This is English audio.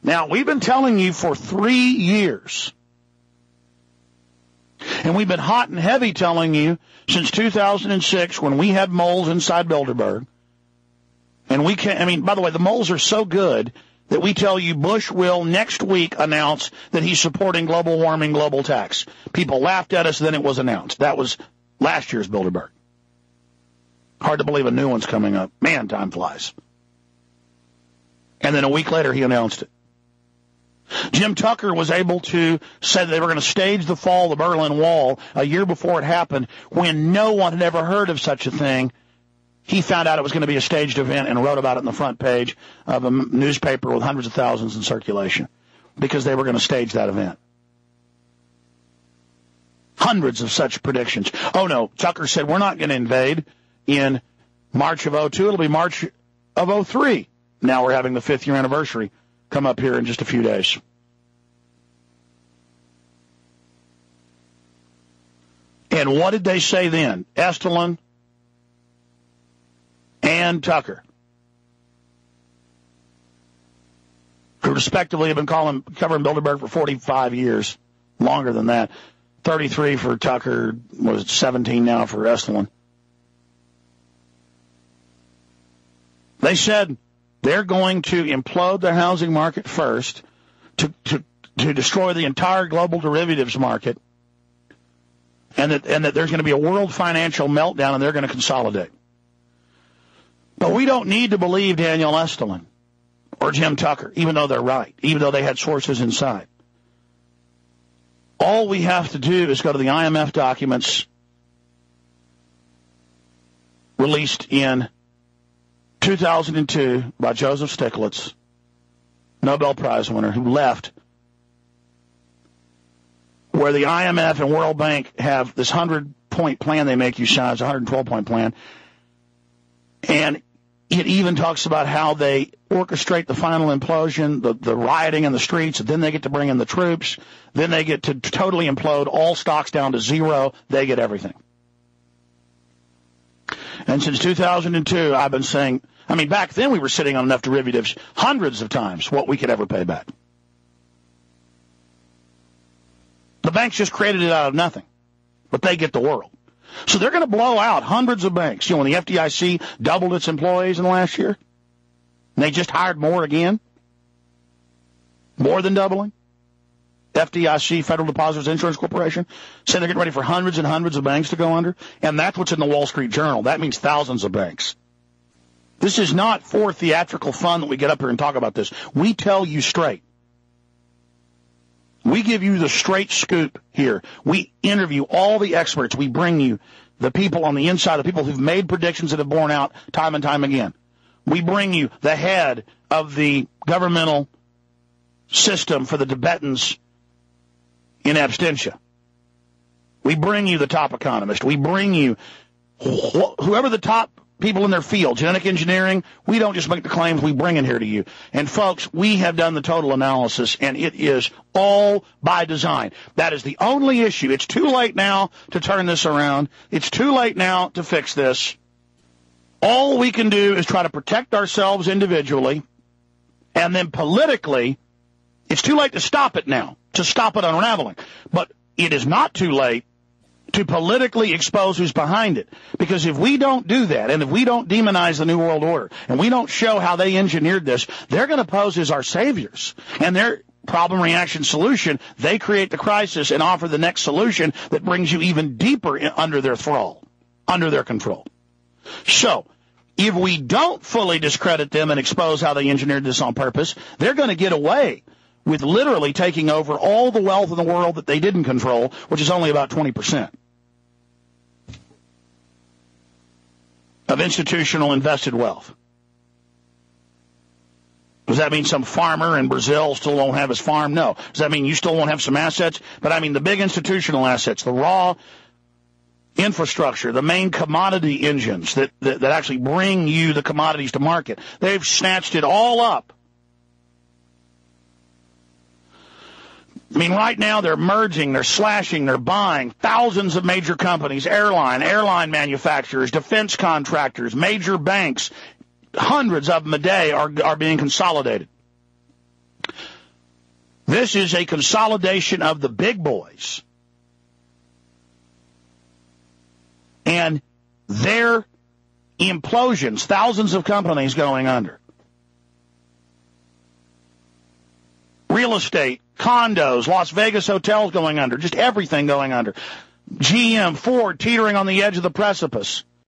Now, we've been telling you for 3 years, and we've been hot and heavy telling you since 2006 when we had moles inside Bilderberg. And we can't, I mean, by the way, the moles are so good that we tell you Bush will next week announce that he's supporting global warming, global tax. People laughed at us, then it was announced. That was last year's Bilderberg. Hard to believe a new one's coming up. Man, time flies. And then a week later, he announced it. Jim Tucker was able to say that they were going to stage the fall of the Berlin Wall a year before it happened when no one had ever heard of such a thing. He found out it was going to be a staged event and wrote about it on the front page of a newspaper with hundreds of thousands in circulation because they were going to stage that event. Hundreds of such predictions. Oh, no, Tucker said we're not going to invade in March of 2002. It'll be March of 2003. Now we're having the 5th year anniversary come up here in just a few days. And what did they say then? Estlin and Tucker, who respectively have been covering Bilderberg for 45 years, longer than that. 33 for Tucker, was 17 now for Estlin. They said they're going to implode the housing market first to destroy the entire global derivatives market, and that there's going to be a world financial meltdown and they're going to consolidate. But we don't need to believe Daniel Estlin or Jim Tucker, even though they're right, even though they had sources inside. All we have to do is go to the IMF documents released in 2002 by Joseph Stiglitz, Nobel Prize winner, who left, where the IMF and World Bank have this 100-point plan they make you sign. It's a 112-point plan. And it even talks about how they orchestrate the final implosion, the rioting in the streets, and then they get to bring in the troops. Then they get to totally implode all stocks down to zero. They get everything. And since 2002, I've been saying, I mean, back then we were sitting on enough derivatives hundreds of times what we could ever pay back. The banks just created it out of nothing, but they get the world. So they're going to blow out hundreds of banks. You know, when the FDIC doubled its employees in the last year, and they just hired more again, more than doubling. FDIC, Federal Depositors Insurance Corporation, said they're getting ready for hundreds and hundreds of banks to go under, and that's what's in the Wall Street Journal. That means thousands of banks. This is not for theatrical fun that we get up here and talk about this. We tell you straight. We give you the straight scoop here. We interview all the experts. We bring you the people on the inside, the people who've made predictions that have borne out time and time again. We bring you the head of the governmental system for the Tibetans in absentia. We bring you the top economist. We bring you whoever the top people in their field, genetic engineering. We don't just make the claims, we bring it here to you. And folks, we have done the total analysis, and it is all by design. That is the only issue. It's too late now to turn this around. It's too late now to fix this. All we can do is try to protect ourselves individually, and then politically, it's too late to stop it now, to stop it unraveling. But it is not too late to politically expose who's behind it. Because if we don't do that, and if we don't demonize the New World Order, and we don't show how they engineered this, they're going to pose as our saviors. And their problem, reaction, solution, they create the crisis and offer the next solution that brings you even deeper under their thrall, under their control. So, if we don't fully discredit them and expose how they engineered this on purpose, they're going to get away with literally taking over all the wealth in the world that they didn't control, which is only about 20%. Of institutional invested wealth. Does that mean some farmer in Brazil still won't have his farm? No. Does that mean you still won't have some assets? But I mean the big institutional assets, the raw infrastructure, the main commodity engines that actually bring you the commodities to market. They've snatched it all up. I mean, right now they're merging, they're slashing, they're buying thousands of major companies, airline manufacturers, defense contractors, major banks. Hundreds of them a day are being consolidated. This is a consolidation of the big boys and their implosions, thousands of companies going under. Real estate, condos, Las Vegas hotels going under, just everything going under. GM, Ford teetering on the edge of the precipice.